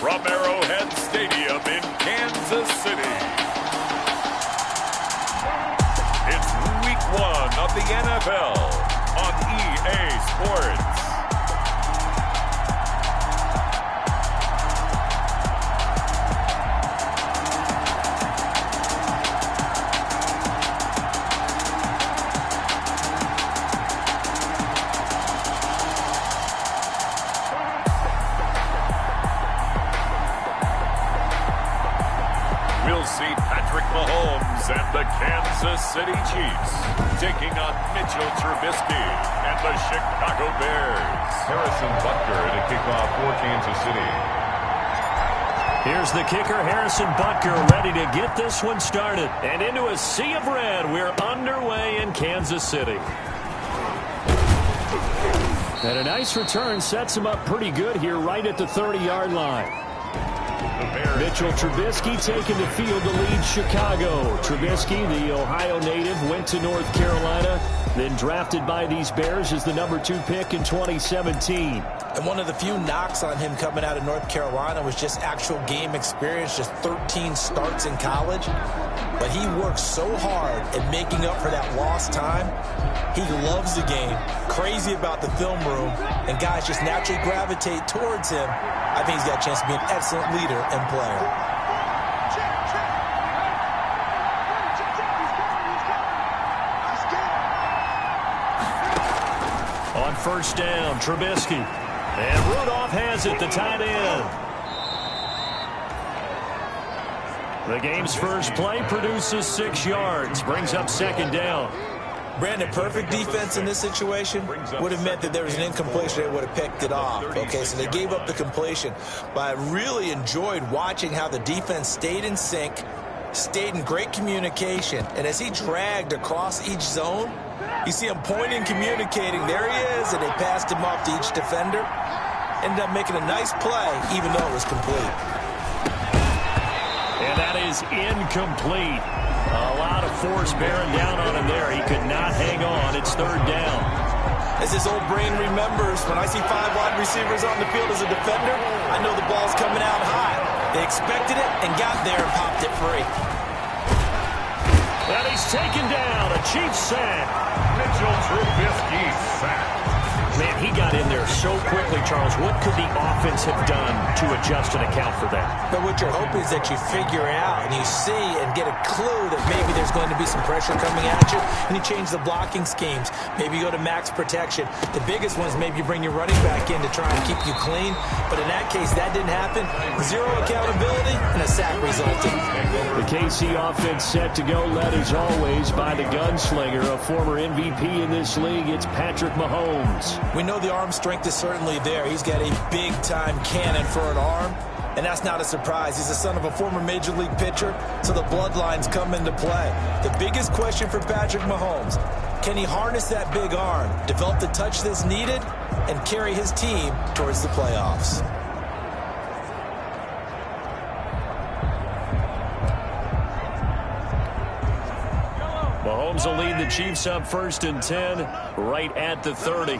from Arrowhead Stadium in Kansas City. It's Week 1 of the NFL on EA Sports. We'll see Patrick Mahomes and the Kansas City Chiefs taking on Mitchell Trubisky and the Chicago Bears. Harrison Butker to kick off for Kansas City. Here's the kicker, Harrison Butker, ready to get this one started. And into a sea of red, we're underway in Kansas City. And a nice return sets him up pretty good here right at the 30-yard line. Mitchell Trubisky taking the field to lead Chicago. Trubisky, the Ohio native, went to North Carolina, then drafted by these Bears as the number 2 pick in 2017. And one of the few knocks on him coming out of North Carolina was just actual game experience, just 13 starts in college. But he worked so hard at making up for that lost time. He loves the game, crazy about the film room, and guys just naturally gravitate towards him. I think he's got a chance to be an excellent leader and player. On first down, Trubisky. And Rudolph has it, the tight end. The game's first play produces 6 yards, brings up second down. Brandon, perfect defense in this situation would have meant that there was an incompletion. They would have picked it off. Okay, so they gave up the completion. But I really enjoyed watching how the defense stayed in sync, stayed in great communication. And as he dragged across each zone, you see him pointing, communicating. There he is, and they passed him off to each defender. Ended up making a nice play, even though it was complete. And that is incomplete. A lot of force bearing down on him there. He could not hang on. It's third down. As his old brain remembers, when I see 5 wide receivers on the field as a defender, I know the ball's coming out high. They expected it and got there and popped it free. And he's taken down. A Chiefs sack. Mitchell Trubisky sacked. Man, he got in there so quickly, Charles. What could the offense have done to adjust and account for that? But what you're hoping is that you figure out and you see and get a clue that maybe there's going to be some pressure coming at you, and you change the blocking schemes. Maybe you go to max protection. The biggest one is maybe you bring your running back in to try and keep you clean. But in that case, that didn't happen. 0 accountability, and a sack resulted. The KC offense set to go, led as always by the gunslinger, a former MVP in this league. It's Patrick Mahomes. We know the arm strength is certainly there. He's got a big-time cannon for an arm, and that's not a surprise. He's the son of a former Major League pitcher, so the bloodlines come into play. The biggest question for Patrick Mahomes, can he harness that big arm, develop the touch that's needed, and carry his team towards the playoffs? Mahomes will lead the Chiefs up 1st and 10, right at the 30.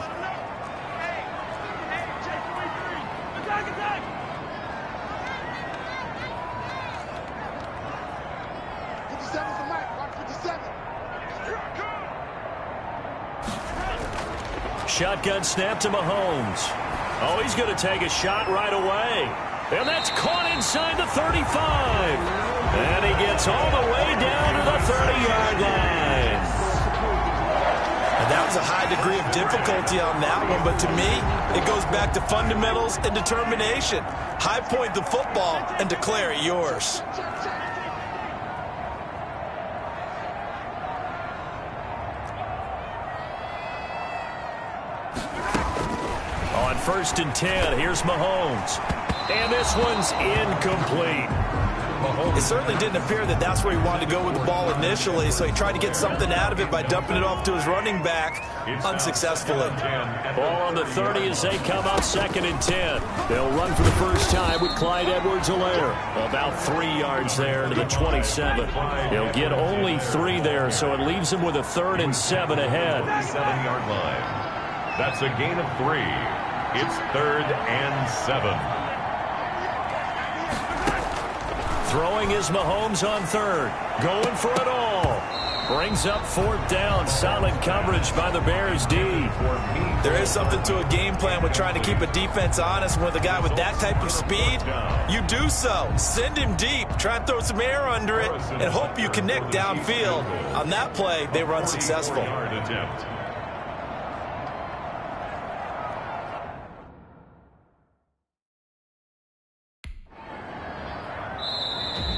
Shotgun snap to Mahomes. Oh, he's going to take a shot right away. And that's caught inside the 35. And he gets all the way down to the 30-yard line. And that was a high degree of difficulty on that one, but to me, it goes back to fundamentals and determination. High point the football and declare it yours. On 1st and 10, here's Mahomes. And this one's incomplete. It certainly didn't appear that that's where he wanted to go with the ball initially, so he tried to get something out of it by dumping it off to his running back unsuccessfully. Ball on the 30 as they come up 2nd and 10. They'll run for the first time with Clyde Edwards-Helaire. About 3 yards there to the 27. He'll get only 3 there, so it leaves him with a 3rd and 7 ahead. 7-yard line. That's a gain of 3. It's 3rd and 7. Throwing is Mahomes on third. Going for it all. Brings up fourth down. Solid coverage by the Bears D. There is something to a game plan with trying to keep a defense honest. With a guy with that type of speed, you do so. Send him deep. Try and throw some air under it and hope you connect downfield. On that play, they were unsuccessful.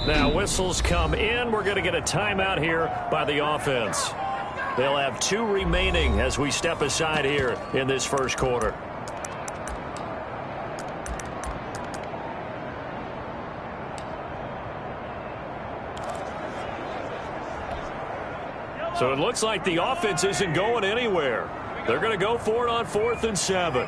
Now whistles come in. We're going to get a timeout here by the offense. They'll have 2 remaining as we step aside here in this first quarter. So it looks like the offense isn't going anywhere. They're going to go for it on 4th and 7.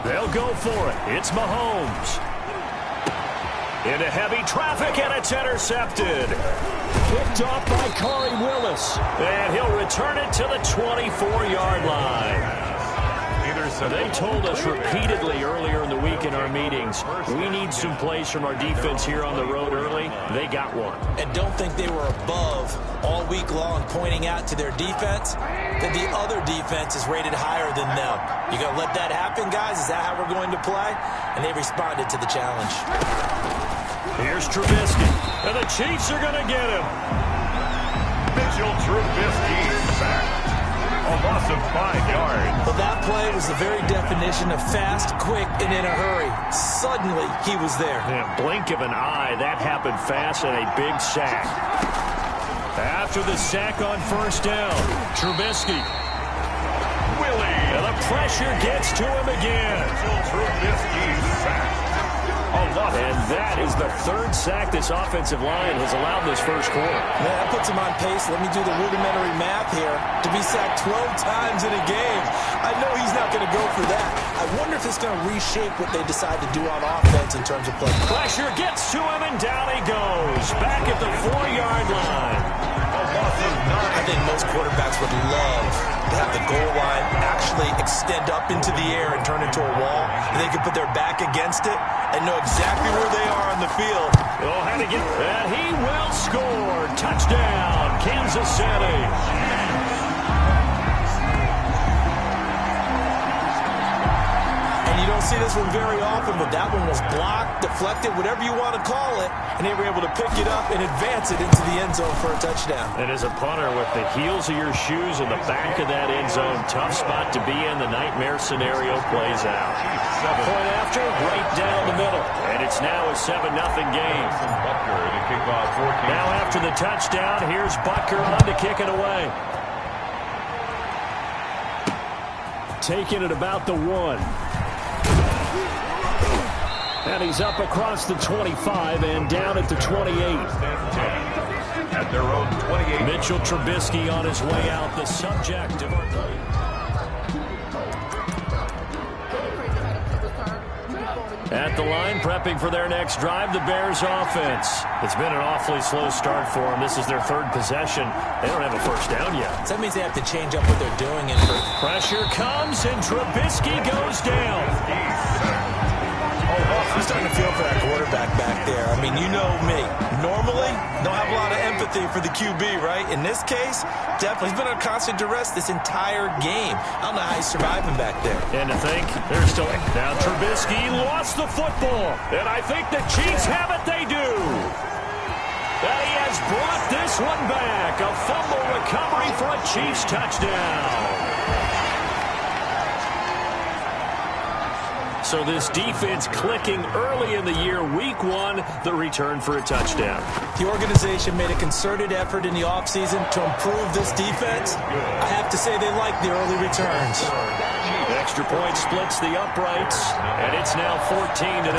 They'll go for it. It's Mahomes. Into heavy traffic, and it's intercepted. Picked off by Corey Willis. And he'll return it to the 24-yard line. They told us repeatedly earlier in the week in our meetings, we need some plays from our defense here on the road early. They got one. And don't think they were above all week long pointing out to their defense that the other defense is rated higher than them. You going to let that happen, guys? Is that how we're going to play? And they responded to the challenge. Here's Trubisky. And the Chiefs are going to get him. Mitchell Trubisky sacked. A loss of 5 yards. Well, that play was the very definition of fast, quick, and in a hurry. Suddenly, he was there. Yeah, blink of an eye, that happened fast, and a big sack. After the sack on first down, Trubisky. Willie. And the pressure gets to him again. Mitchell Trubisky sacked. And that is the 3rd sack this offensive line has allowed this first quarter. Man, that puts him on pace. Let me do the rudimentary math here. To be sacked 12 times in a game, I know he's not going to go for that. I wonder if it's going to reshape what they decide to do on offense in terms of play. Pressure gets to him, and down he goes. Back at the 4-yard line. I think most quarterbacks would love to have the goal line actually extend up into the air and turn into a wall. And they can put their back against it and know exactly where they are on the field. Oh, how to get, and he will score. Touchdown, Kansas City. And you don't see this one very often, but that one was blocked, deflected, whatever you want to call it, and they were able to pick it up and advance it into the end zone for a touchdown. And as a punter, with the heels of your shoes in the back of that end zone, tough spot to be in. The nightmare scenario plays out. Point after, right down the middle. And it's now a 7-0 game. Now after the touchdown, here's Butker on to kick it away. Taking it about the 1. And he's up across the 25 and down at the 28. At their own 28. Mitchell Trubisky on his way out, the subject of our play. At the line, prepping for their next drive, the Bears offense. It's been an awfully slow start for them. This is their 3rd possession. They don't have a first down yet. So that means they have to change up what they're doing. And pressure comes, and Trubisky goes down. I'm starting to feel for that quarterback back there. I mean, you know me. Normally, don't have a lot of empathy for the QB, right? In this case, definitely. He's been under constant duress this entire game. I don't know how he's surviving back there. And to think, they're still... Now Trubisky lost the football. And I think the Chiefs have it. They do. And he has brought this one back. A fumble recovery for a Chiefs touchdown. So this defense clicking early in the year. Week 1, the return for a touchdown. The organization made a concerted effort in the offseason to improve this defense. I have to say they like the early returns. Extra point splits the uprights, and it's now 14-0.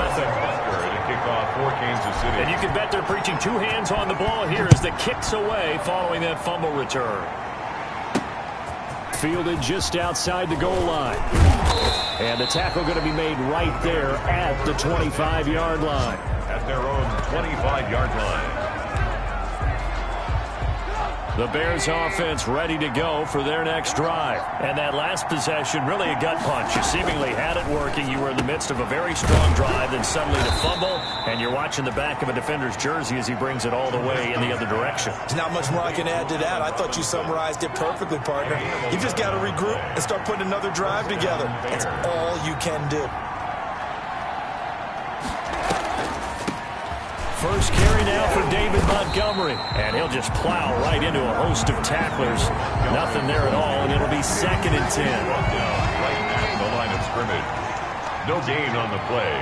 Kickoff for Kansas City. And you can bet they're preaching 2 hands on the ball here as the kick's away following that fumble return. Fielded just outside the goal line. And the tackle going to be made right there at the 25-yard line. At their own 25-yard line. The Bears offense ready to go for their next drive. And that last possession, really a gut punch. You seemingly had it working. You were in the midst of a very strong drive, then suddenly the fumble, and you're watching the back of a defender's jersey as he brings it all the way in the other direction. There's not much more I can add to that. I thought you summarized it perfectly, partner. You've just got to regroup and start putting another drive together. That's all you can do. First carry now for David Montgomery. And he'll just plow right into a host of tacklers. Nothing there at all, and it'll be 2nd and 10. Right at the line of scrimmage. No gain on the play.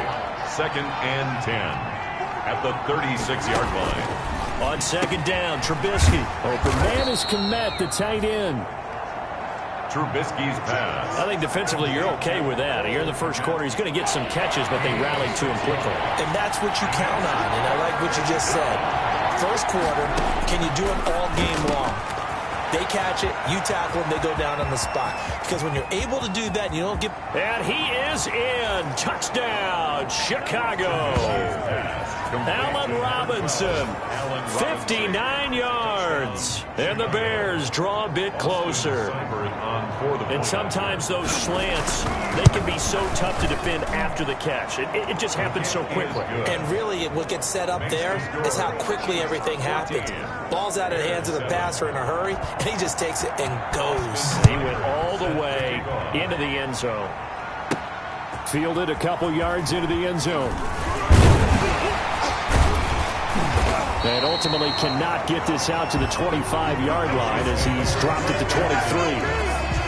2nd and 10 at the 36-yard line. On 2nd down, Trubisky. Open man is Kmet, the tight end. Trubisky's pass. I think defensively you're okay with that. Here in the first quarter, he's going to get some catches, but they rallied to him quickly. And that's what you count on, and I like what you just said. First quarter, can you do it all game long? They catch it, you tackle them, they go down on the spot. Because when you're able to do that, you don't get... And he is in. Touchdown, Chicago. Allen Robinson, 59 yards. And the Bears draw a bit closer. And sometimes those slants, they can be so tough to defend after the catch. It just happens so quickly. And really, what gets set up there is how quickly everything happens. Ball's out of the hands of the passer in a hurry, and he just takes it and goes. He went all the way into the end zone. Fielded a couple yards into the end zone. And ultimately cannot get this out to the 25-yard line as he's dropped at the 23.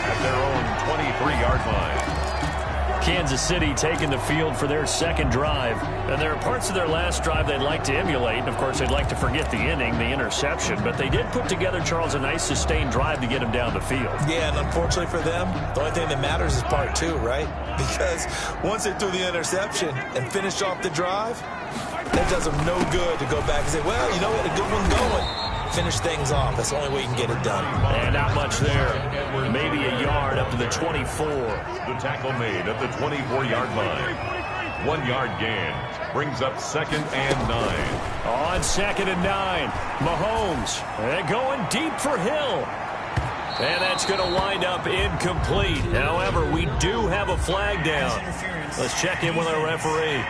At their own 23-yard line. Kansas City taking the field for their second drive. And there are parts of their last drive they'd like to emulate. And, of course, they'd like to forget the inning, the interception. But they did put together, Charles, a nice sustained drive to get him down the field. Yeah, and unfortunately for them, the only thing that matters is part 2, right? Because once they threw the interception and finished off the drive, that does them no good to go back and say, well, you know what, a good one going. Finish things off. That's the only way you can get it done. And not much there. Maybe a yard up to the 24. The tackle made at the 24-yard line. 1 yard gain. Brings up 2nd and 9. On 2nd and 9. Mahomes. And going deep for Hill. And that's going to wind up incomplete. However, we do have a flag down. Let's check in with our referee.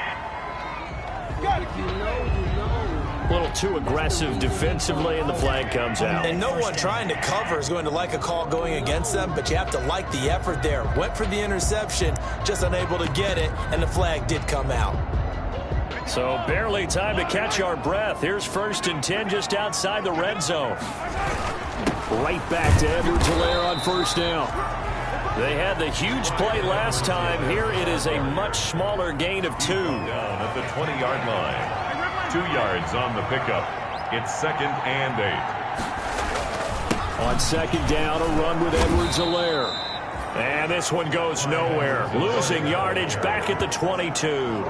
A little too aggressive defensively, and the flag comes out. And no one trying to cover is going to like a call going against them, but you have to like the effort there. Went for the interception, just unable to get it, and the flag did come out. So barely time to catch our breath. Here's 1st and 10 just outside the red zone. Right back to Edwards-Helaire on 1st down. They had the huge play last time. Here it is a much smaller gain of 2. Down at the 20-yard line. 2 yards on the pickup. It's 2nd and 8. On 2nd down, a run with Edwards-Helaire. And this one goes nowhere. Losing yardage back at the 22.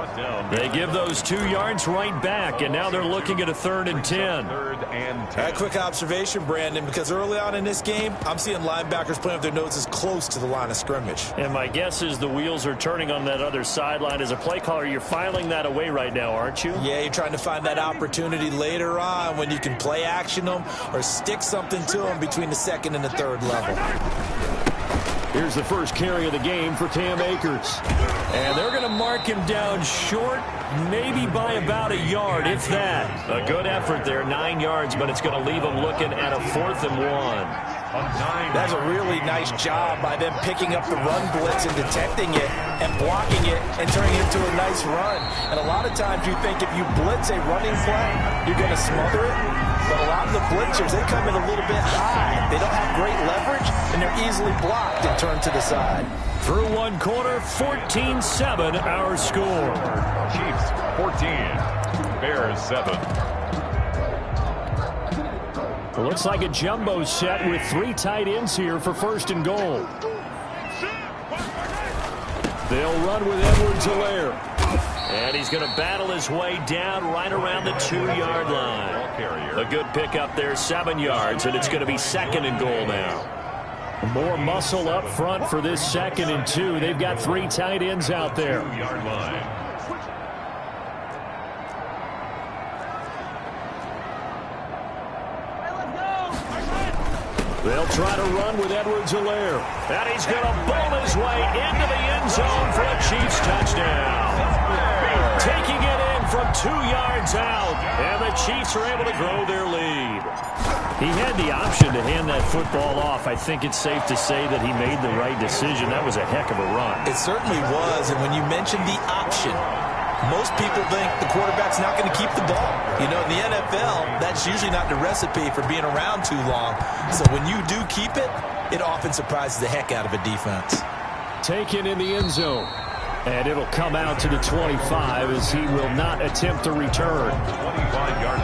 They give those 2 yards right back, and now they're looking at a 3rd and 10. 3rd and 10. A quick observation, Brandon, because early on in this game, I'm seeing linebackers playing with their noses close to the line of scrimmage. And my guess is the wheels are turning on that other sideline. As a play caller, you're filing that away right now, aren't you? Yeah, you're trying to find that opportunity later on when you can play action them or stick something to them between the 2nd and the 3rd level. Here's the first carry of the game for Cam Akers. And they're going to mark him down short, maybe by about a yard, if that. A good effort there, 9 yards, but it's going to leave him looking at a 4th and 1. That's a really nice job by them picking up the run blitz and detecting it and blocking it and turning it into a nice run. And a lot of times you think if you blitz a running play, you're going to smother it. But a lot of the blitzers, they come in a little bit high. They don't have great leverage, and they're easily blocked and turned to the side. Through 1 quarter, 14-7 our score. Chiefs 14. Bears 7. It looks like a jumbo set with 3 tight ends here for 1st and goal. They'll run with Edwards-Helaire. And he's going to battle his way down right around the 2-yard line. A good pickup there, 7 yards, and it's going to be 2nd and goal now. More muscle up front for this 2nd and 2. They've got 3 tight ends out there. 2-yard line. They'll try to run with Edwards-Helaire. And he's going to bowl his way into the end zone for a Chiefs touchdown. Taking it in from 2 yards out. And the Chiefs are able to grow their lead. He had the option to hand that football off. I think it's safe to say that he made the right decision. That was a heck of a run. It certainly was. And when you mentioned the option, most people think the quarterback's not going to keep the ball. You know, in the NFL, that's usually not the recipe for being around too long. So when you do keep it, it often surprises the heck out of a defense. Taken in the end zone. And it'll come out to the 25 as he will not attempt to return.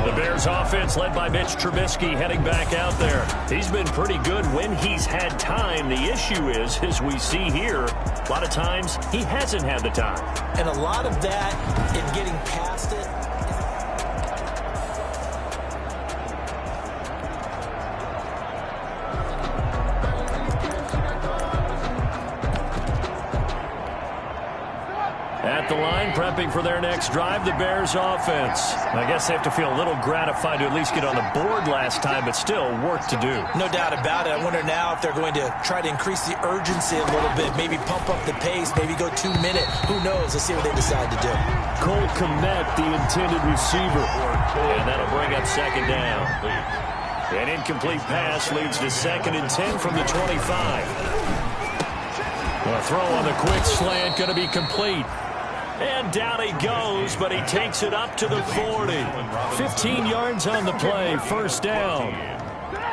The Bears offense led by Mitch Trubisky heading back out there. He's been pretty good when he's had time. The issue is, as we see here, a lot of times he hasn't had the time. And a lot of that in getting past it. At the line, prepping for their next drive, the Bears offense. I guess they have to feel a little gratified to at least get on the board last time, but still work to do. No doubt about it. I wonder now if they're going to try to increase the urgency a little bit, maybe pump up the pace, maybe go 2 minute. Who knows? Let's see what they decide to do. Cole Kmet, the intended receiver. And that'll bring up second down. An incomplete pass leads to 2nd and 10 from the 25. The throw on the quick slant going to be complete. And down he goes, but he takes it up to the 40. 15 yards on the play, first down.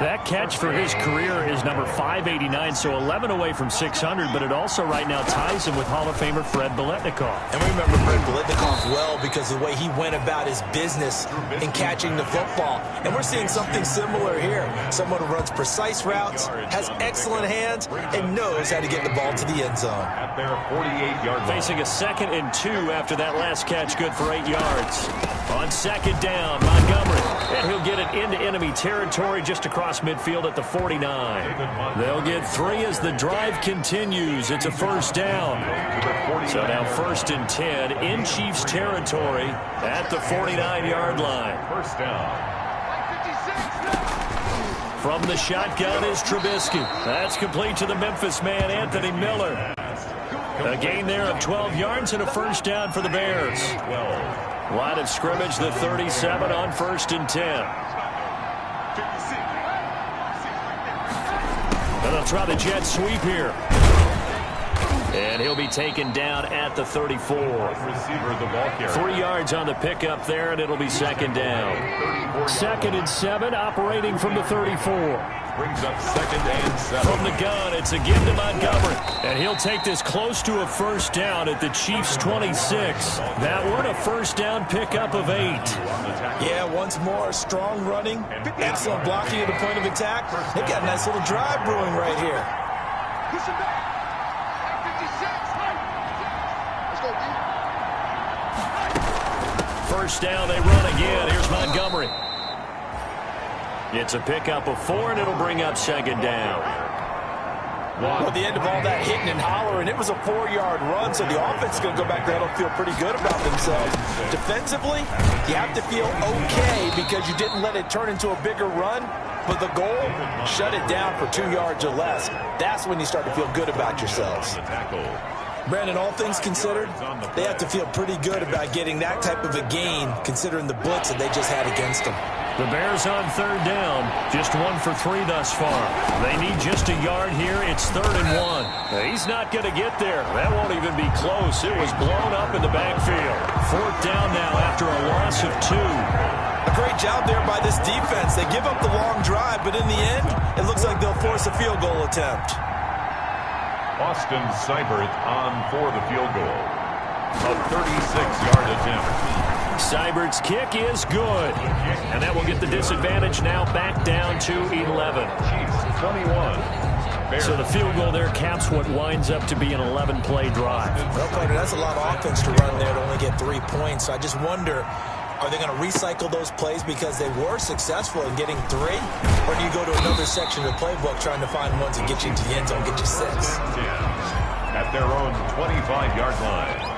That catch for his career is number 589, so 11 away from 600, but it also right now ties him with Hall of Famer Fred Biletnikoff. And we remember Fred Biletnikoff well because of the way he went about his business in catching the football. And we're seeing something similar here. Someone who runs precise routes, has excellent hands, and knows how to get the ball to the end zone. At their 48-yard line. Facing a 2nd and 2 after that last catch, good for 8 yards. On second down, Montgomery. And he'll get it into enemy territory just across midfield at the 49. They'll get 3 as the drive continues. It's a first down. So now 1st and 10 in Chiefs territory at the 49-yard line. First down. From the shotgun is Trubisky. That's complete to the Memphis man, Anthony Miller. A gain there of 12 yards and a first down for the Bears. Line of scrimmage, the 37 on 1st and 10. And they'll try the jet sweep here. And he'll be taken down at the 34. 3 yards on the pickup there, and it'll be second down. 2nd and 7, operating from the 34. Brings up 2nd and 7. From the gun, it's again to Montgomery. And he'll take this close to a first down at the Chiefs' 26. That one, a first down pickup of 8. Yeah, once more, strong running, excellent blocking at the point of attack. They've got a nice little drive brewing right here. First down, they run again. Here's Montgomery. It's a pickup of 4, and it'll bring up second down. Well, at the end of all that hitting and hollering, it was a 4-yard run, so the offense is going to go back there and feel pretty good about themselves. Defensively, you have to feel okay because you didn't let it turn into a bigger run, but the goal, shut it down for 2 yards or less. That's when you start to feel good about yourselves. Brandon, all things considered, they have to feel pretty good about getting that type of a gain, considering the blitz that they just had against them. The Bears on third down, just 1 for 3 thus far. They need just a yard here. It's 3rd and 1. He's not going to get there. That won't even be close. It was blown up in the backfield. 4th down now after a loss of 2. A great job there by this defense. They give up the long drive, but in the end, it looks like they'll force a field goal attempt. Austin Seibert on for the field goal. A 36-yard attempt. Seibert's kick is good. And that will get the disadvantage now back down to 11. Chiefs 21. So the field goal there caps what winds up to be an 11-play drive. Well, Carter, that's a lot of offense to run there to only get 3 points. So I just wonder, are they going to recycle those plays because they were successful in getting 3? Or do you go to another section of the playbook trying to find ones that get you into the end zone, get you 6? At their own 25-yard line.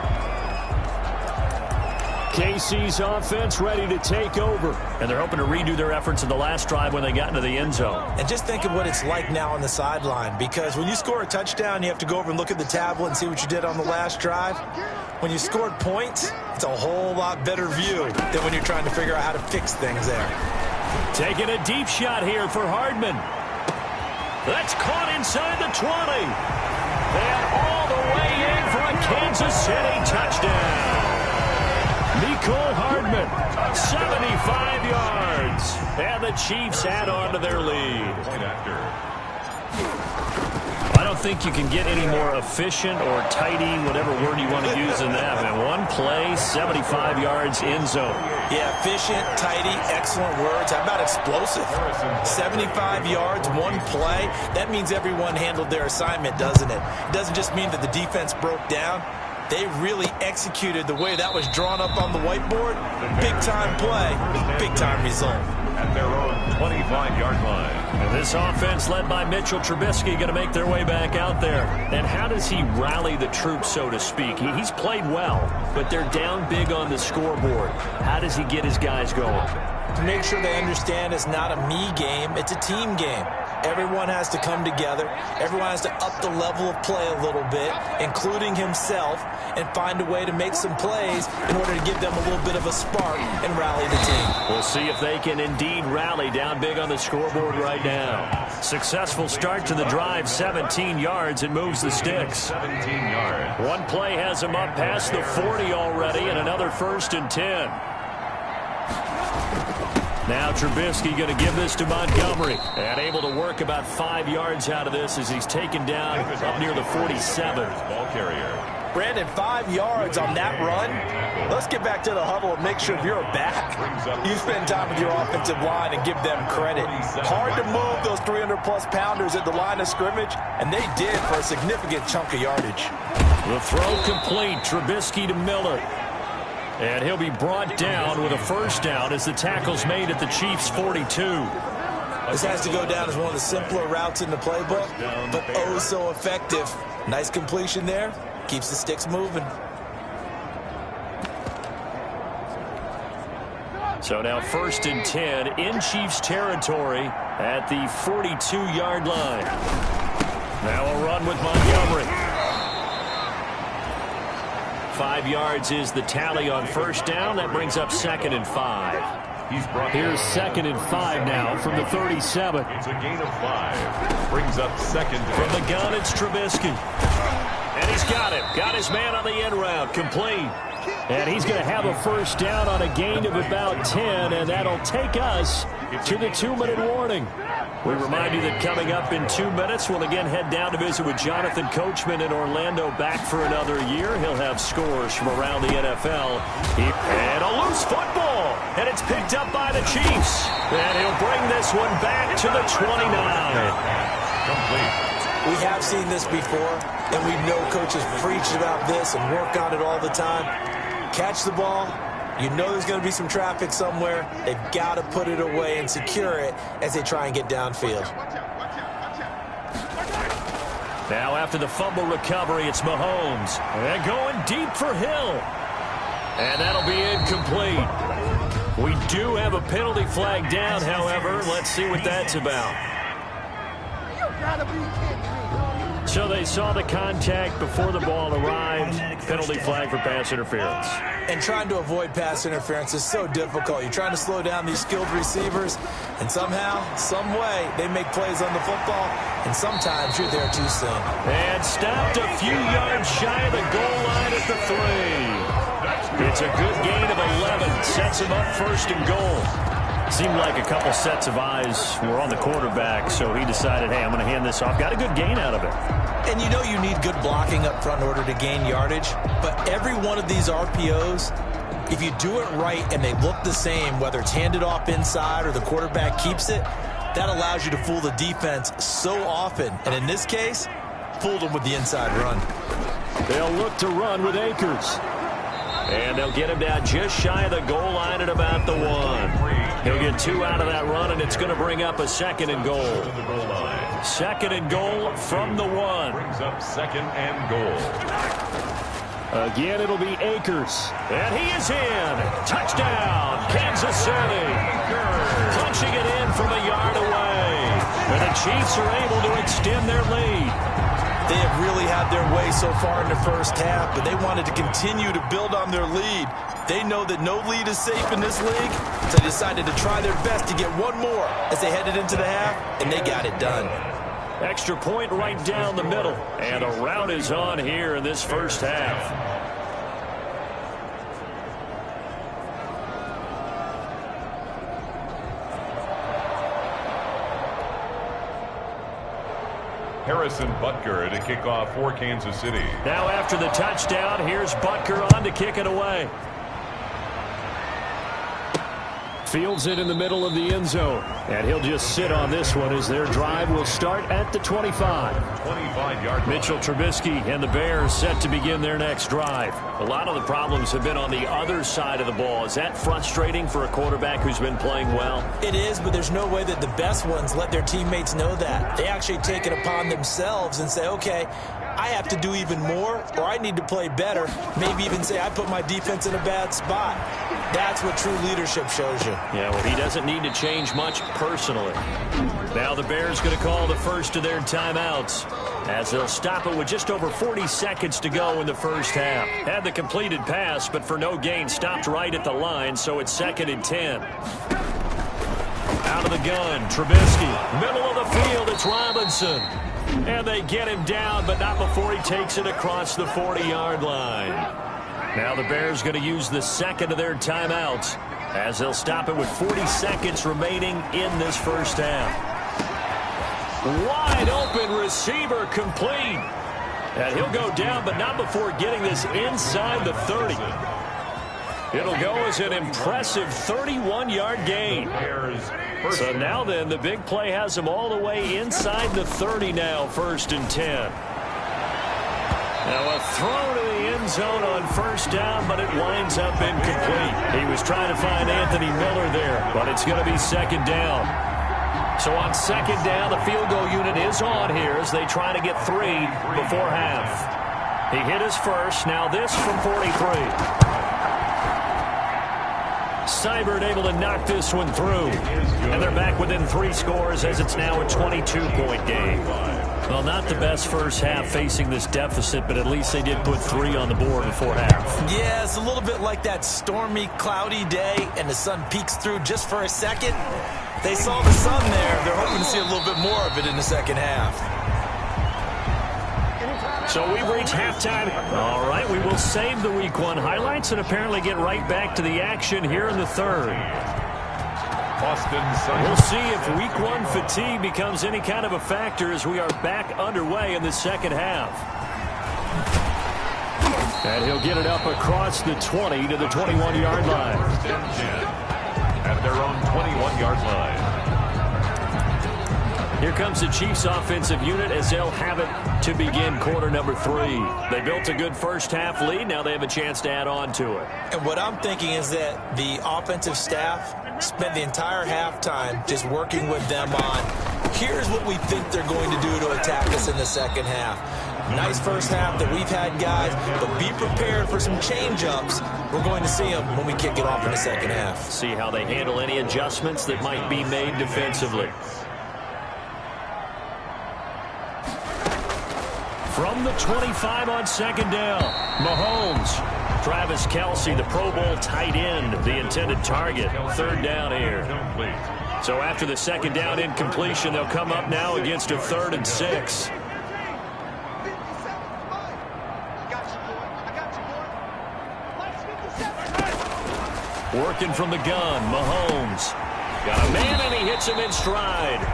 KC's offense ready to take over. And they're hoping to redo their efforts in the last drive when they got into the end zone. And just think of what it's like now on the sideline, because when you score a touchdown, you have to go over and look at the tablet and see what you did on the last drive. When you scored points, it's a whole lot better view than when you're trying to figure out how to fix things there. Taking a deep shot here for Hardman. That's caught inside the 20. And all the way in for a Kansas City touchdown. Nicole Hardman, 75 yards. And the Chiefs add on to their lead. I don't think you can get any more efficient or tidy, whatever word you want to use in that. Man, one play, 75 yards in zone. Yeah, efficient, tidy, excellent words. How about explosive? 75 yards, one play. That means everyone handled their assignment, doesn't it? It doesn't just mean that the defense broke down. They really executed the way that was drawn up on the whiteboard. Big-time play, big-time result. At their own 25-yard line. And this offense led by Mitchell Trubisky going to make their way back out there. And how does he rally the troops, so to speak? He's played well, but they're down big on the scoreboard. How does he get his guys going? To make sure they understand it's not a me game, it's a team game. Everyone has to come together. Everyone has to up the level of play a little bit, including himself, and find a way to make some plays in order to give them a little bit of a spark and rally the team. We'll see if they can indeed rally down big on the scoreboard right now. Successful start to the drive, 17 yards, and moves the sticks. 17 yards. One play has him up past the 40 already, and another 1st and 10. Now Trubisky going to give this to Montgomery. And able to work about 5 yards out of this as he's taken down up near the 47. Ball carrier. Brandon, 5 yards on that run. Let's get back to the huddle and make sure if you're back, you spend time with your offensive line and give them credit. Hard to move those 300-plus pounders at the line of scrimmage, and they did for a significant chunk of yardage. The throw complete. Trubisky to Miller. And he'll be brought down with a 1st down as the tackle's made at the Chiefs' 42. This has to go down as one of the simpler routes in the playbook, but oh so effective. Nice completion there. Keeps the sticks moving. So now 1st and 10 in Chiefs territory at the 42-yard line. Now a run with Montgomery. 5 yards is the tally on 1st down. That brings up 2nd and 5. Here's 2nd and 5 now from the 37. It's a gain of 5. Brings up 2nd. From the gun, it's Trubisky. And he's got it. Got his man on the end route. Complete. And he's going to have a 1st down on a gain of about 10, and that'll take us to the 2-minute warning. We remind you that coming up in 2 minutes, we'll again head down to visit with Jonathan Coachman in Orlando, back for another year. He'll have scores from around the NFL. And a loose football. And it's picked up by the Chiefs. And he'll bring this one back to the 29. Complete. We have seen this before, and we know coaches preach about this and work on it all the time. Catch the ball. You know there's going to be some traffic somewhere. They've got to put it away and secure it as they try and get downfield. Now after the fumble recovery, it's Mahomes. And going deep for Hill. And that'll be incomplete. We do have a penalty flag down, however. Let's see what that's about. So they saw the contact before the ball arrived. Penalty flag for pass interference. And trying to avoid pass interference is so difficult. You're trying to slow down these skilled receivers, and somehow, some way, they make plays on the football, and sometimes you're there too soon. And stopped a few yards shy of the goal line at the 3. It's a good gain of 11. Sets him up 1st and goal. Seemed like a couple sets of eyes were on the quarterback, so he decided, hey, I'm going to hand this off. Got a good gain out of it. And you know you need good blocking up front in order to gain yardage, but every one of these RPOs, if you do it right and they look the same, whether it's handed off inside or the quarterback keeps it, that allows you to fool the defense so often. And in this case, fooled them with the inside run. They'll look to run with Akers. And they'll get him down just shy of the goal line at about the 1. He'll get 2 out of that run, and it's going to bring up a 2nd and goal. 2nd and goal from the 1. Brings up 2nd and goal. Again, it'll be Akers. And he is in. Touchdown, Kansas City. Punching it in from a yard away. And the Chiefs are able to extend their lead. They have really had their way so far in the first half, but they wanted to continue to build on their lead. They know that no lead is safe in this league, so they decided to try their best to get one more as they headed into the half, and they got it done. Extra point right down the middle. And a rout is on here in this first half. Harrison Butker to kick off for Kansas City. Now after the touchdown, here's Butker on to kick it away. Fields it in the middle of the end zone. And he'll just sit on this one as their drive will start at the 25. 25-yard line. Mitchell Trubisky and the Bears set to begin their next drive. A lot of the problems have been on the other side of the ball. Is that frustrating for a quarterback who's been playing well? It is, but there's no way that the best ones let their teammates know that. They actually take it upon themselves and say, okay, I have to do even more, or I need to play better. Maybe even say I put my defense in a bad spot. That's what true leadership shows you. Yeah, well, he doesn't need to change much personally. Now the Bears going to call the first of their timeouts as they'll stop it with just over 40 seconds to go in the first half. Had the completed pass, but for no gain, stopped right at the line, so it's 2nd and 10. Out of the gun, Trubisky. Middle of the field, it's Robinson. And they get him down, but not before he takes it across the 40-yard line. Now the Bears going to use the second of their timeouts as they'll stop it with 40 seconds remaining in this first half. Wide open receiver complete. And he'll go down, but not before getting this inside the 30. It'll go as an impressive 31-yard gain. So now then, the big play has him all the way inside the 30 now, 1st and 10. Now a throw to the end zone on first down, but it winds up incomplete. He was trying to find Anthony Miller there, but it's going to be 2nd down. So on 2nd down, the field goal unit is on here as they try to get 3 before half. He hit his first. Now this from 43. Seibert able to knock this one through. And they're back within 3 scores as it's now a 22-point game. Well, not the best first half facing this deficit, but at least they did put 3 on the board before half. Yeah, it's a little bit like that stormy, cloudy day, and the sun peeks through just for a second. They saw the sun there. They're hoping to see a little bit more of it in the second half. So we've reached halftime. All right, we will save the Week 1 highlights and apparently get right back to the action here in the 3rd. We'll see if Week 1 fatigue becomes any kind of a factor as we are back underway in the second half. And he'll get it up across the 20 to the 21-yard line. At their own 21-yard line. Here comes the Chiefs offensive unit as they'll have it to begin quarter number 3. They built a good first half lead. Now they have a chance to add on to it. And what I'm thinking is that the offensive staff spent the entire halftime just working with them on, here's what we think they're going to do to attack us in the second half. Nice first half that we've had, guys, but be prepared for some change-ups. We're going to see them when we kick it off in the second half. See how they handle any adjustments that might be made defensively. From the 25 on 2nd down, Mahomes. Travis Kelce, the Pro Bowl tight end, the intended target. 3rd down here. So after the 2nd down incompletion, they'll come up now against a 3rd and 6. Working from the gun, Mahomes. Got a man, and he hits him in stride.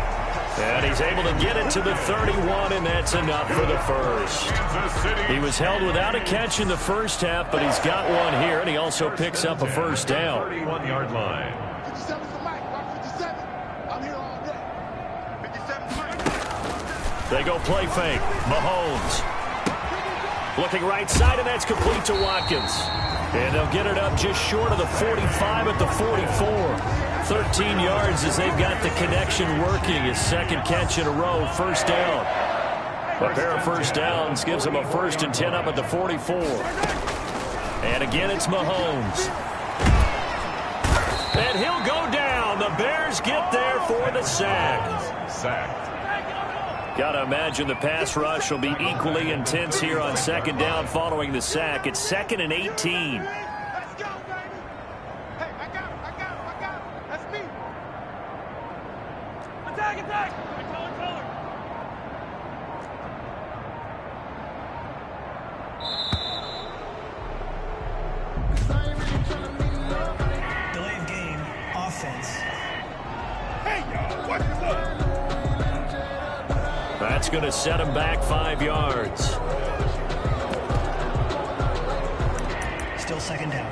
And he's able to get it to the 31, and that's enough for the first. He was held without a catch in the first half, but he's got one here, and he also picks up a first down. 31-yard line. They go play fake. Mahomes. Looking right side, and that's complete to Watkins. And they'll get it up just short of the 45 at the 44. 13 yards as they've got the connection working. His 2nd catch in a row, 1st down. A pair of first downs gives them a 1st and 10 up at the 44. And again, it's Mahomes. And he'll go down. The Bears get there for the sack. Sacked. Got to imagine the pass rush will be equally intense here on 2nd down following the sack. It's 2nd and 18. Let's go, baby. Hey, I got it. That's me. Attack. Color. Delay of game, offense. Hey, y'all, what's up? That's going to set him back 5 yards. Still 2nd down.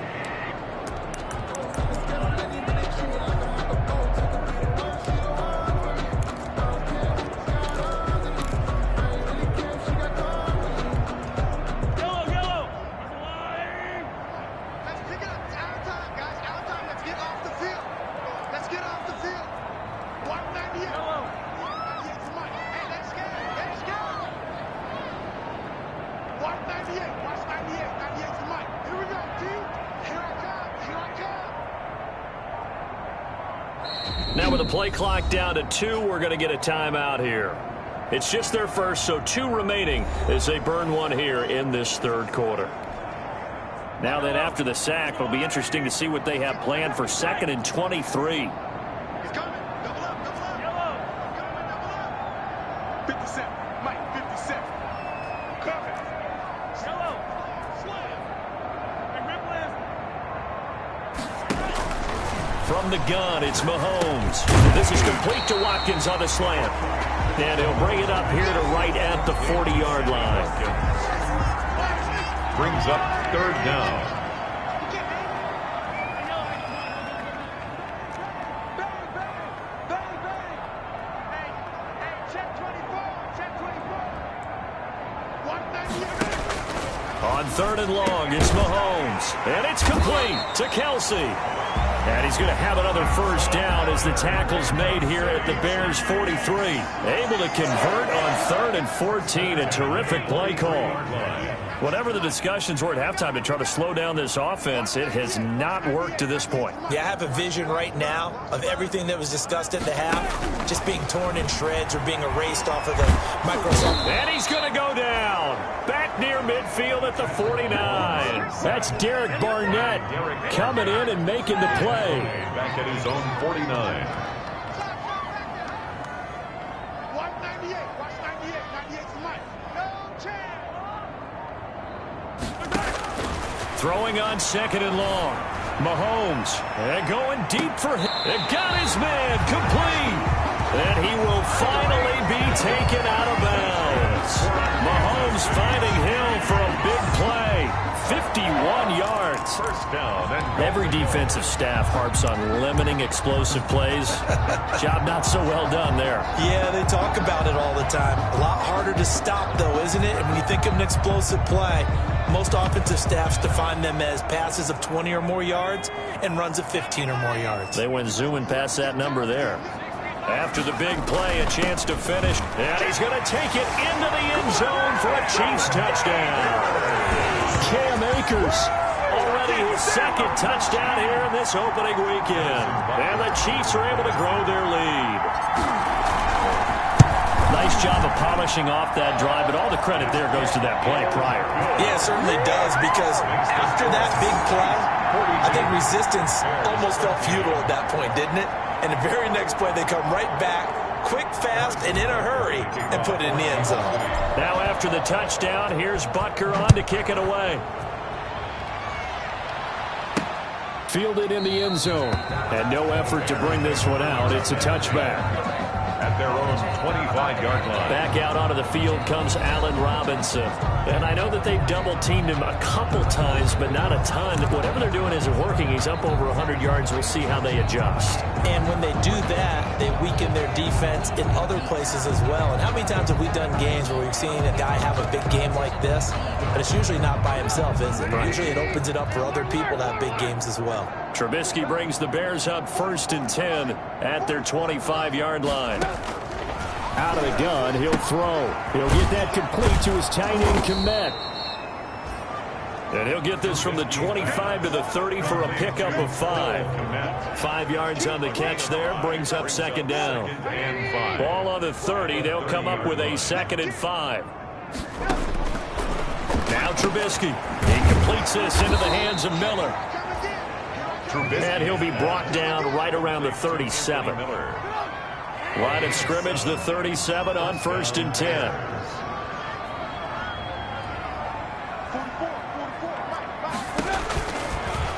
Yellow. Let's pick it up. It's out of time, guys. Out of time. Let's get off the field. 198. Yellow. 198 to Mike. Hey, let's go. 198. Watch 98. 98 to Mike. Here we go, team. Here I come. Now with the play clock down to 2, we're going to get a timeout here. It's just their first, so 2 remaining as they burn one here in this 3rd quarter. Now then, after the sack, it'll be interesting to see what they have planned for 2nd and 23. He's coming. Double up. Yellow. Coming, double up. 57. Mike, 57. Coming. Yellow. Slam. Hey, Ripley. From the gun, it's Mahomes. This is complete to Watkins on the slant. And he'll bring it up here to right at the 40-yard line. Brings up 3rd down. Bang. Hey, check 24. 198. On 3rd and long, it's Mahomes. And it's complete to Kelsey. And he's going to have another first down as the tackle's made here at the Bears 43. Able to convert on 3rd and 14. A terrific play call. Whatever the discussions were at halftime to try to slow down this offense, it has not worked to this point. Yeah, I have a vision right now of everything that was discussed at the half just being torn in shreds or being erased off of the Microsoft. And he's going to go down. Back near midfield at the 49. That's Derek Barnett coming in and making the play. Back at his own 49. 198. Watch 98. 98 to Mike. No chance. Throwing on 2nd and long. Mahomes. And going deep for him. And got his man complete. And he will finally be taken out of bounds. Mahomes finding Hill for a big play. 51 yards. First down. And Every defensive staff harps on limiting explosive plays. Job not so well done there. Yeah, they talk about it all the time. A lot harder to stop, though, isn't it? And when you think of an explosive play, most offensive staffs define them as passes of 20 or more yards and runs of 15 or more yards. They went zooming past that number there. After the big play, a chance to finish. And he's going to take it into the end zone for a Chiefs touchdown. Cam Akers, already his 2nd touchdown here in this opening weekend. And the Chiefs are able to grow their lead. Nice job of polishing off that drive, but all the credit there goes to that play prior. Yeah, it certainly does, because after that big play, I think resistance almost felt futile at that point, didn't it? And the very next play, they come right back, quick, fast, and in a hurry, and put it in the end zone. Now after the touchdown, here's Butker on to kick it away. Fielded in the end zone. And no effort to bring this one out. It's a touchback. at their own 25-yard line. Back out onto the field comes Allen Robinson. And I know that they've double-teamed him a couple times, but not a ton. Whatever they're doing isn't working. He's up over 100 yards. We'll see how they adjust. And when they do that, they weaken their defense in other places as well. And how many times have we done games where we've seen a guy have a big game like this? But it's usually not by himself, is it? Right. Usually it opens it up for other people to have big games as well. Trubisky brings the Bears up 1st and 10 at their 25-yard line. Out of the gun, he'll throw. He'll get that complete to his tight end, Komet. And he'll get this from the 25 to the 30 for a pickup of 5. 5 yards on the catch there, brings up second down. Ball on the 30, they'll come up with a 2nd and 5. Now Trubisky. He completes this into the hands of Miller. And he'll be brought down right around the 37. Line of scrimmage, the 37 on 1st and 10.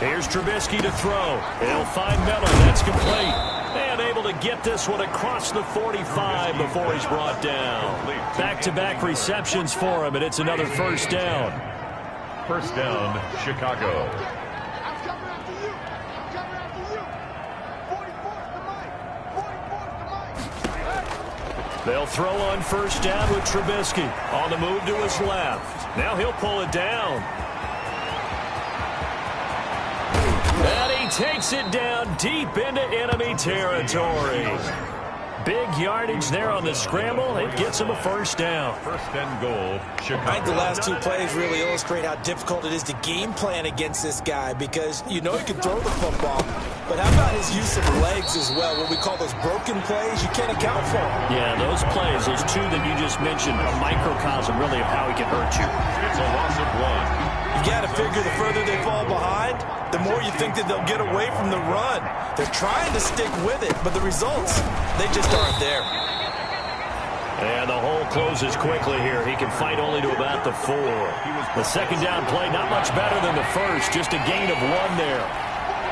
Here's Trubisky to throw. He'll find Miller. That's complete. And able to get this one across the 45 before he's brought down. Back-to-back receptions for him, and it's another 1st down. 1st down, Chicago. They'll throw on 1st down with Trubisky. On the move to his left. Now he'll pull it down. And he takes it down deep into enemy territory. Big yardage there on the scramble. It gets him a 1st down. 1st and goal, Chicago. I think the last 2 plays really illustrate how difficult it is to game plan against this guy, because you know he can throw the football, but how about his use of legs as well? What we call those broken plays, you can't account for them. Yeah, those plays, those 2 that you just mentioned, a microcosm really of how he can hurt you. It's a loss of 1. You got to figure the further they fall behind, the more you think that they'll get away from the run. They're trying to stick with it, but the results, they just aren't there. And the hole closes quickly here. He can fight only to about the 4. The 2nd down play, not much better than the 1st. Just a gain of 1 there.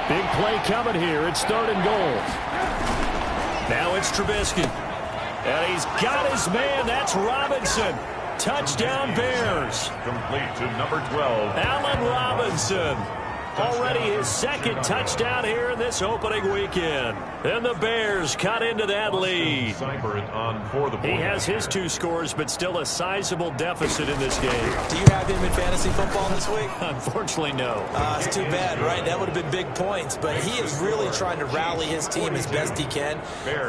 Big play coming here. It's 3rd and goal. Now it's Trubisky. And he's got his man. That's Robinson. Touchdown Bears. Complete to number 12. Allen Robinson. Already his 2nd touchdown here in this opening weekend. And the Bears cut into that lead. He has his 2 scores, but still a sizable deficit in this game. Do you have him in fantasy football this week? Unfortunately, no. It's too bad, right? That would have been big points, but he is really trying to rally his team as best he can.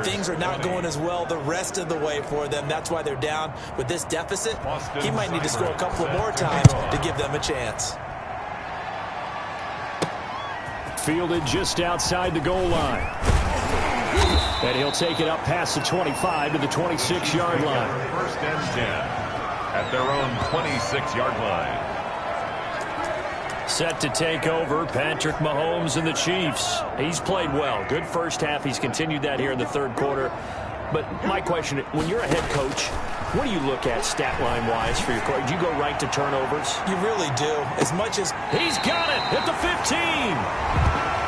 Things are not going as well the rest of the way for them. That's why they're down with this deficit. He might need to score a couple of more times to give them a chance. Fielded just outside the goal line. And he'll take it up past the 25 to the 26-yard line. 1st and 10 at their own 26-yard line. Set to take over, Patrick Mahomes and the Chiefs. He's played well. Good first half. He's continued that here in the 3rd quarter. But my question, when you're a head coach, what do you look at stat line-wise for your coach? Do you go right to turnovers? You really do. As much as... He's got it at the 15.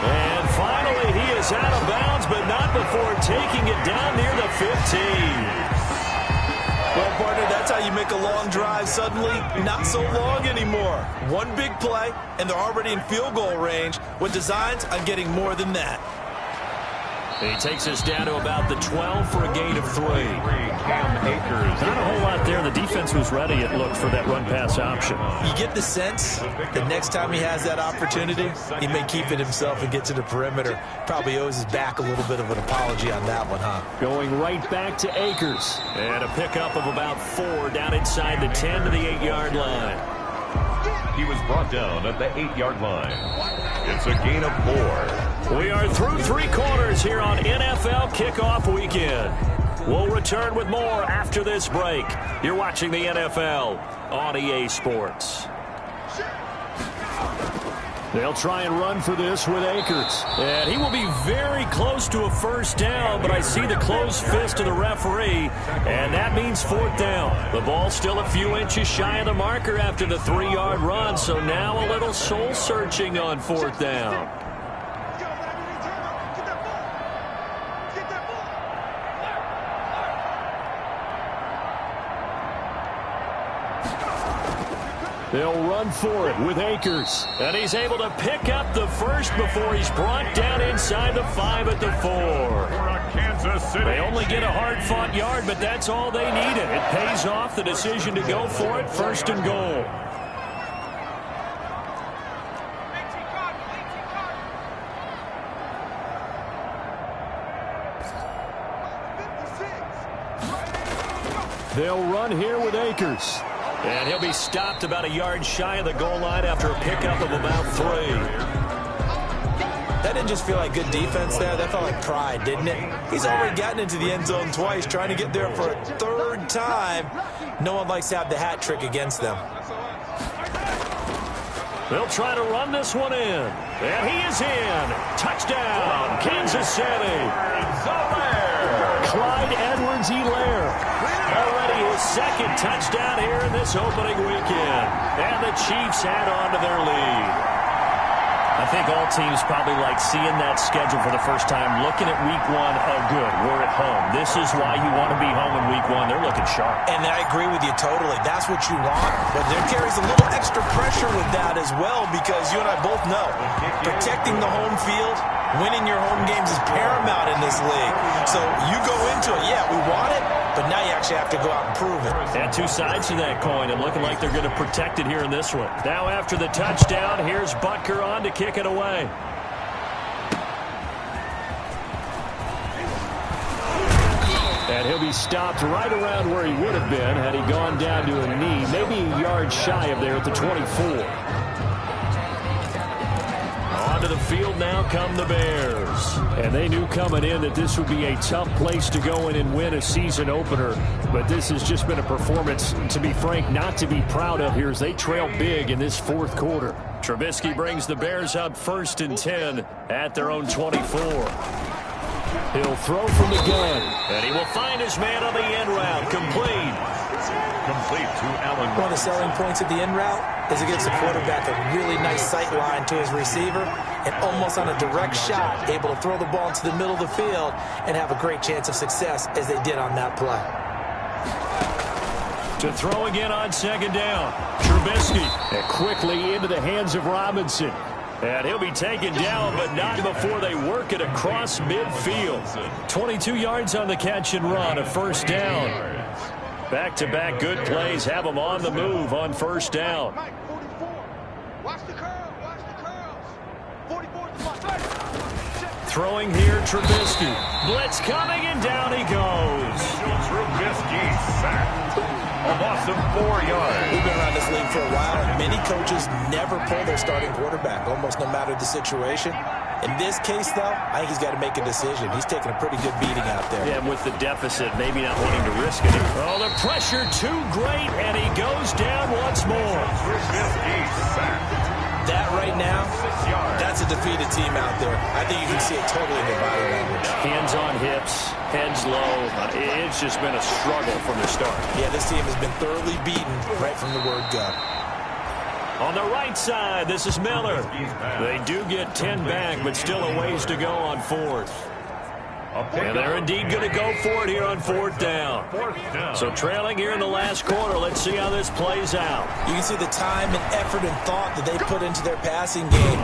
And finally, he is out of bounds, but not before taking it down near the 15. Well, partner, that's how you make a long drive suddenly not so long anymore. 1 big play, and they're already in field goal range with designs on getting more than that. He takes us down to about the 12 for a gain of 3. Not a whole lot there. The defense was ready, it looked, for that run-pass option. You get the sense that next time he has that opportunity, he may keep it himself and get to the perimeter. Probably owes his back a little bit of an apology on that one, huh? Going right back to Akers. And a pickup of about 4 down inside the 10 to the 8-yard line. He was brought down at the 8-yard line. It's a gain of 4. We are through 3 quarters here on NFL Kickoff Weekend. We'll return with more after this break. You're watching the NFL on EA Sports. They'll try and run for this with Akers. And he will be very close to a 1st down, but I see the closed fist of the referee, and that means 4th down. The ball still a few inches shy of the marker after the 3-yard run, so now a little soul-searching on 4th down. They'll run for it with Akers. And he's able to pick up the 1st before he's brought down inside the 5 at the 4. They only get a hard-fought yard, but that's all they needed. It pays off, the decision to go for it, 1st and goal. They'll run here with Akers. And he'll be stopped about a yard shy of the goal line after a pickup of about 3. That didn't just feel like good defense there. That felt like pride, didn't it? He's already gotten into the end zone twice, trying to get there for a 3rd time. No one likes to have the hat trick against them. They'll try to run this one in. And he is in. Touchdown, Kansas City. Clyde Edwards-Helaire. Already his 2nd touchdown here in this opening weekend. And the Chiefs add on to their lead. I think all teams probably like seeing that schedule for the first time, looking at week 1, oh good, we're at home. This is why you want to be home in week 1. They're looking sharp. And I agree with you totally. That's what you want. But there carries a little extra pressure with that as well, because you and I both know protecting the home field, winning your home games is paramount in this league. So you go into it, yeah, we want it, but now you actually have to go out and prove it. And 2 sides to that coin, and looking like they're going to protect it here in this one. Now after the touchdown, here's Butker on to kick it away. And he'll be stopped right around where he would have been had he gone down to a knee, maybe a yard shy of there at the 24. Onto the field now come the Bears. And they knew coming in that this would be a tough place to go in and win a season opener. But this has just been a performance, to be frank, not to be proud of here as they trail big in this 4th quarter. Trubisky brings the Bears up 1st and 10 at their own 24. He'll throw from the gun. And he will find his man on the end route. Complete to Allen. One of the selling points of the end route is it gives the quarterback a really nice sight line to his receiver and almost on a direct shot able to throw the ball into the middle of the field and have a great chance of success as they did on that play. To throw again on 2nd down. Trubisky. And quickly into the hands of Robinson. And he'll be taken down, but not before they work it across midfield. 22 yards on the catch and run, a 1st down. Back-to-back good plays have them on the move on 1st down. Watch the curl. Watch the curls. 44. Throwing here, Trubisky. Blitz coming, and down he goes. Trubisky sacked. A loss of 4 yards. We've been around this league for a while, and many coaches never pull their starting quarterback, almost no matter the situation. In this case, though, I think he's got to make a decision. He's taking a pretty good beating out there. Yeah, with the deficit, maybe not wanting to risk it. Oh, the pressure too great, and he goes down once more. Trubisky sacked. That right now, that's a defeated team out there. I think you can see it totally in their body language. Hands on hips, heads low. It's just been a struggle from the start. Yeah, this team has been thoroughly beaten right from the word go. On the right side, this is Miller. They do get 10 back, but still a ways to go on 4th. And they're indeed going to go for it here on 4th down. So trailing here in the last quarter. Let's see how this plays out. You can see the time and effort and thought that they put into their passing game.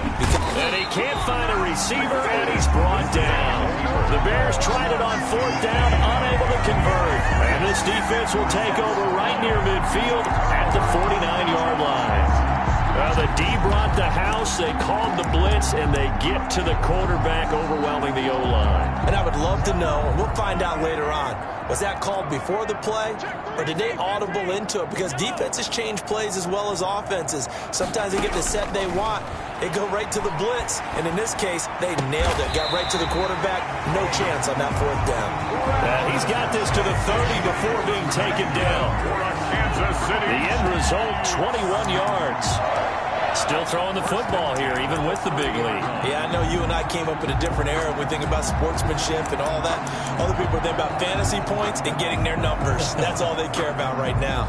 And he can't find a receiver, and he's brought down. The Bears tried it on 4th down, unable to convert. And this defense will take over right near midfield at the 49-yard line. Well, the D brought the house, they called the blitz, and they get to the quarterback, overwhelming the O-line. And I would love to know, and we'll find out later on, was that called before the play, or did they audible into it? Because defenses change plays as well as offenses. Sometimes they get the set they want, they go right to the blitz, and in this case, they nailed it. Got right to the quarterback, no chance on that 4th down. He's got this to the 30 before being taken down. Kansas City. The end result, 21 yards. Still throwing the football here, even with the big lead. Yeah, I know you and I came up in a different era. We think about sportsmanship and all that. Other people think about fantasy points and getting their numbers. That's all they care about right now.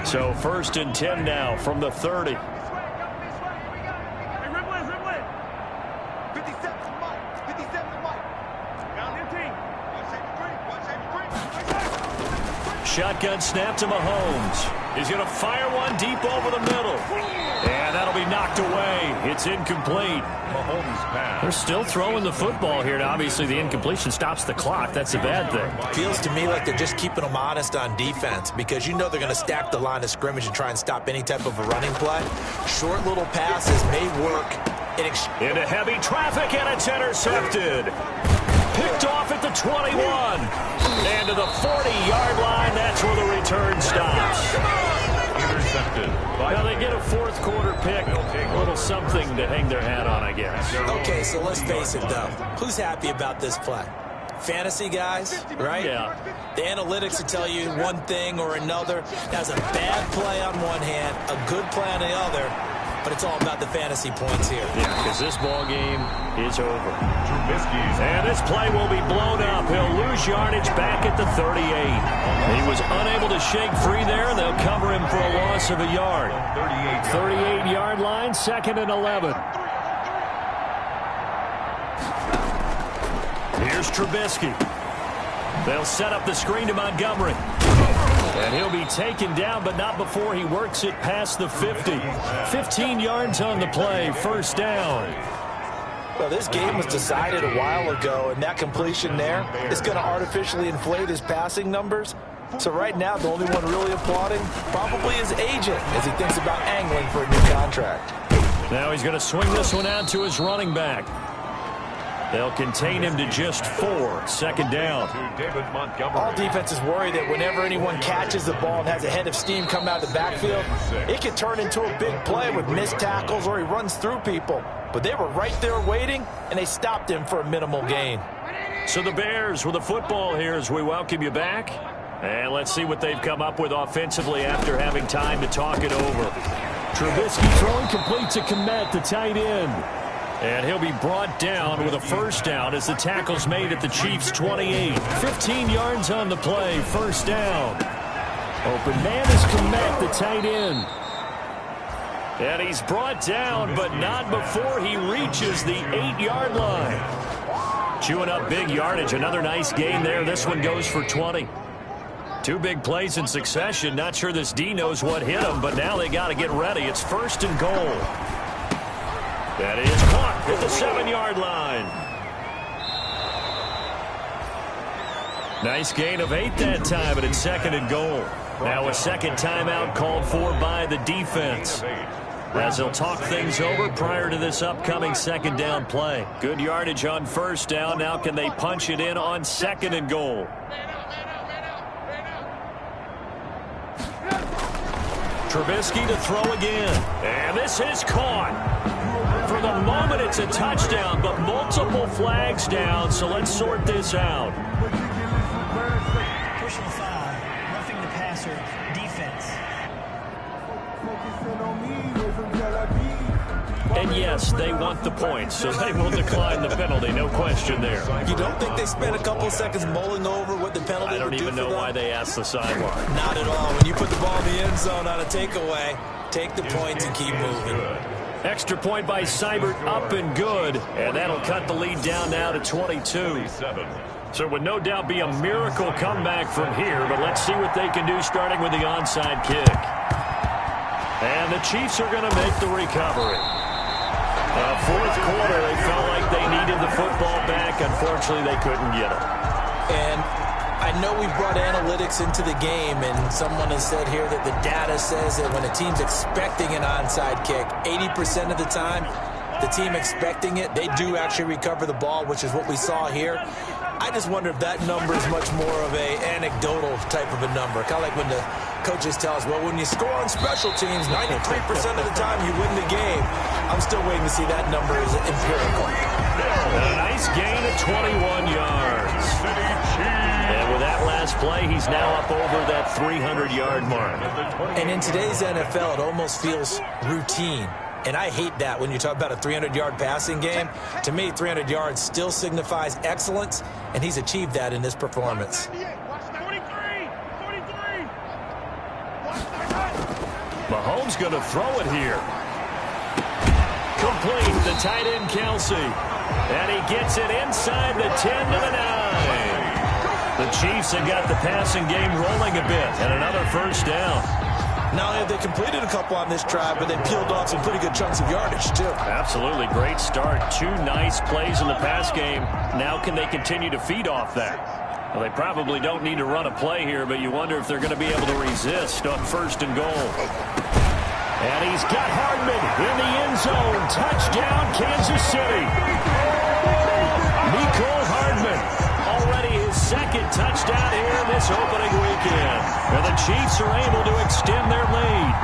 So 1st and 10 now from the 30. Shotgun snap to Mahomes. He's going to fire one deep over the middle. And that'll be knocked away. It's incomplete. Mahomes pass. They're still throwing the football here. Now, obviously, the incompletion stops the clock. That's a bad thing. Feels to me like they're just keeping them honest on defense because you know they're going to stack the line of scrimmage and try and stop any type of a running play. Short little passes may work. Into heavy traffic, and it's intercepted. Picked off at the 21. And to the 40-yard line, that's where the return stops. Intercepted. Now they get a fourth quarter pick. A little something to hang their hat on, I guess. Okay, so let's face it, though. Who's happy about this play? Fantasy guys, right? Yeah. The analytics will tell you one thing or another. That's a bad play on one hand, a good play on the other, but it's all about the fantasy points here. Yeah, because this ball game is over. Trubisky's And this play will be blown up. He'll lose yardage back at the 38. He was unable to shake free there. They'll cover him for a loss of a yard. 38-yard line, 2nd and 11. Here's Trubisky. They'll set up the screen to Montgomery. And he'll be taken down, but not before he works it past the 50. 15 yards on the play, first down. Well, this game was decided a while ago, and that completion there is going to artificially inflate his passing numbers. So right now, the only one really applauding probably his agent as he thinks about angling for a new contract. Now he's going to swing this one out to his running back. They'll contain him to just 4. 2nd down. David Montgomery. All defenses worry that whenever anyone catches the ball and has a head of steam come out of the backfield, it can turn into a big play with missed tackles or he runs through people. But they were right there waiting, and they stopped him for a minimal gain. So the Bears with the football here as we welcome you back. And let's see what they've come up with offensively after having time to talk it over. Trubisky throwing complete to Kmet, the tight end. And he'll be brought down with a first down as the tackle's made at the Chiefs' 28. 15 yards on the play, first down. Open man is Kmet, the tight end. And he's brought down, but not before he reaches the 8-yard line. Chewing up big yardage. Another nice gain there. This one goes for 20. 2 big plays in succession. Not sure this D knows what hit him, but now they got to get ready. It's 1st and goal. That is caught at the 7-yard line. Nice gain of 8 that time, but it's 2nd and goal. Now a second timeout called for by the defense, as they'll talk things over prior to this upcoming 2nd down play. Good yardage on 1st down. Now can they punch it in on 2nd and goal? Trubisky to throw again. And this is caught. For the moment, it's a touchdown, but multiple flags down, so let's sort this out. Personal foul, roughing the passer, defense. And yes, they want the points, so they will decline the penalty, no question there. You don't think they spent a couple of seconds mulling over what the penalty I would don't do even know why they asked the sideline. Not at all. When you put the ball in the end zone on a takeaway, take the points and keep moving. Extra point by Seibert, up and good, and that'll cut the lead down now to 22. So it would no doubt be a miracle comeback from here, but let's see what they can do starting with the onside kick. And the Chiefs are going to make the recovery. Fourth quarter, they felt like they needed the football back. Unfortunately, they couldn't get it. And I know we brought analytics into the game, and someone has said here that the data says that when a team's expecting an onside kick, 80% of the time, the team expecting it, they do actually recover the ball, which is what we saw here. I just wonder if that number is much more of a anecdotal type of a number. Kind of like when the coaches tell us, well, when you score on special teams, 93% of the time you win the game. I'm still waiting to see that number is empirical. A nice gain of 21 yards. And with that last play, he's now up over that 300-yard mark. And in today's NFL, it almost feels routine. And I hate that when you talk about a 300-yard passing game. To me, 300 yards still signifies excellence, and he's achieved that in this performance. Mahomes going to throw it here. Complete, the tight end Kelsey. And he gets it inside the 10 to the 9. The Chiefs have got the passing game rolling a bit, and another first down. Not only have they completed a couple on this drive, but they peeled off some pretty good chunks of yardage, too. Absolutely. Great start. 2 nice plays in the pass game. Now can they continue to feed off that? Well, they probably don't need to run a play here, but you wonder if they're going to be able to resist on 1st and goal. And he's got Hardman in the end zone. Touchdown, Kansas City. Mecole Hardman touchdown here this opening weekend. And the Chiefs are able to extend their lead.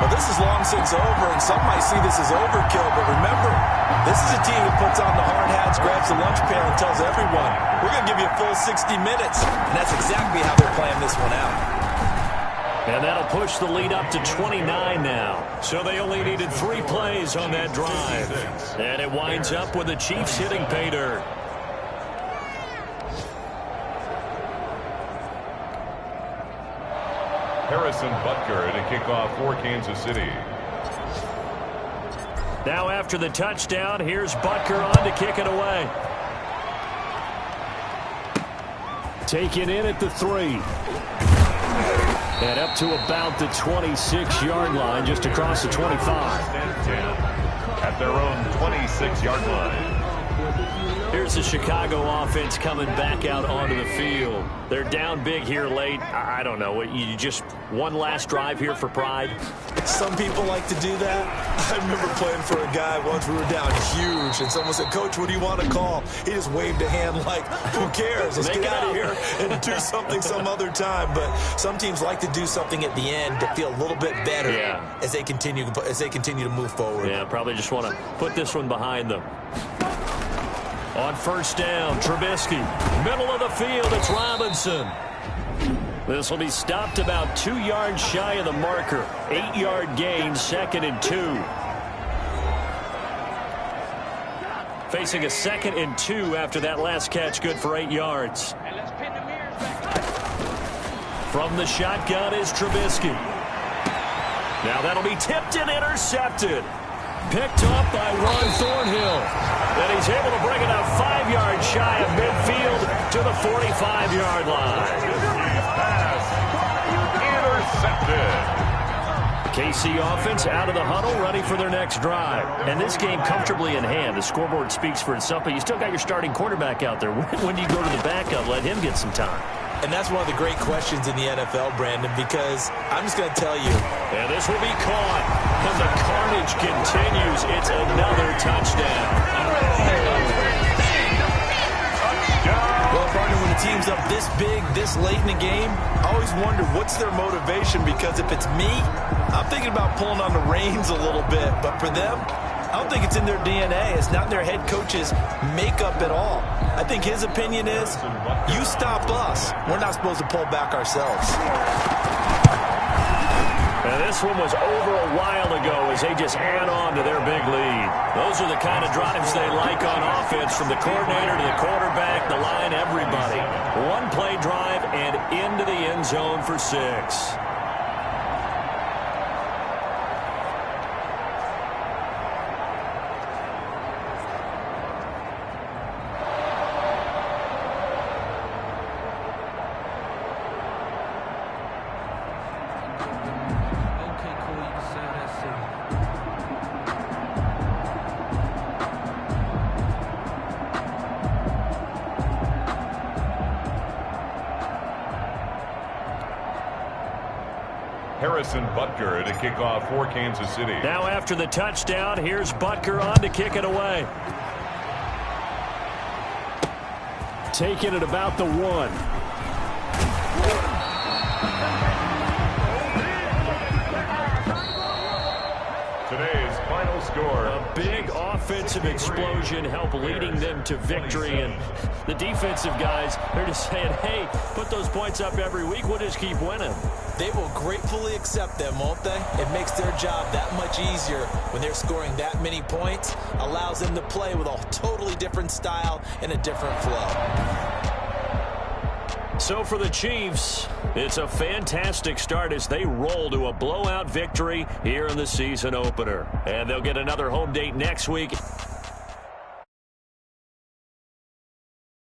Well, this is long since over, and some might see this as overkill, but remember, this is a team that puts on the hard hats, grabs the lunch pail, and tells everyone, we're going to give you a full 60 minutes. And that's exactly how they're playing this one out. And that'll push the lead up to 29 now. So they only needed 3 plays on that drive. And it winds up with the Chiefs hitting pay dirt. Harrison Butker to kick off for Kansas City. Now after the touchdown, here's Butker on to kick it away. Taken in at the 3. And up to about the 26-yard line, just across the 25. At their own 26-yard line. Here's the Chicago offense coming back out onto the field. They're down big here late. I don't know. You just one last drive here for pride? Some people like to do that. I remember playing for a guy once. We were down huge, and someone said, Coach, what do you want to call? He just waved a hand like, who cares? Let's get out of here and do something some other time. But some teams like to do something at the end to feel a little bit better as they continue to move forward. Yeah, probably just want to put this one behind them. On first down, Trubisky. Middle of the field, it's Robinson. This will be stopped about 2 yards shy of the marker. 8-yard gain, 2nd and 2. Facing a 2nd and 2 after that last catch, good for 8 yards. From the shotgun is Trubisky. Now that'll be tipped and intercepted. Picked up by Ron Thornhill. And he's able to bring it up 5 yards shy of midfield to the 45-yard line. Pass intercepted. KC offense out of the huddle, ready for their next drive. And this game comfortably in hand. The scoreboard speaks for itself, but you still got your starting quarterback out there. When do you go to the backup? Let him get some time. And that's one of the great questions in the NFL, Brandon, because I'm just going to tell you. And this will be caught. And the carnage continues. It's another touchdown. Well, partner, when the team's up this big, this late in the game, I always wonder what's their motivation, because if it's me, I'm thinking about pulling on the reins a little bit. But for them, I don't think it's in their DNA. It's not in their head coach's makeup at all. I think his opinion is, you stop us. We're not supposed to pull back ourselves. And this one was over a while ago as they just add on to their big lead. Those are the kind of drives they like on offense, from the coordinator to the quarterback, the line, everybody. One play drive and into the end zone for 6. Harrison Butker to kick off for Kansas City. Now after the touchdown, here's Butker on to kick it away. Taking it about the 1. Today's final score. A big offensive explosion helped leading them to victory. And the defensive guys, they're just saying, hey, put those points up every week. We'll just keep winning. They will gratefully accept them, won't they? It makes their job that much easier when they're scoring that many points. Allows them to play with a totally different style and a different flow. So for the Chiefs, it's a fantastic start as they roll to a blowout victory here in the season opener. And they'll get another home date next week.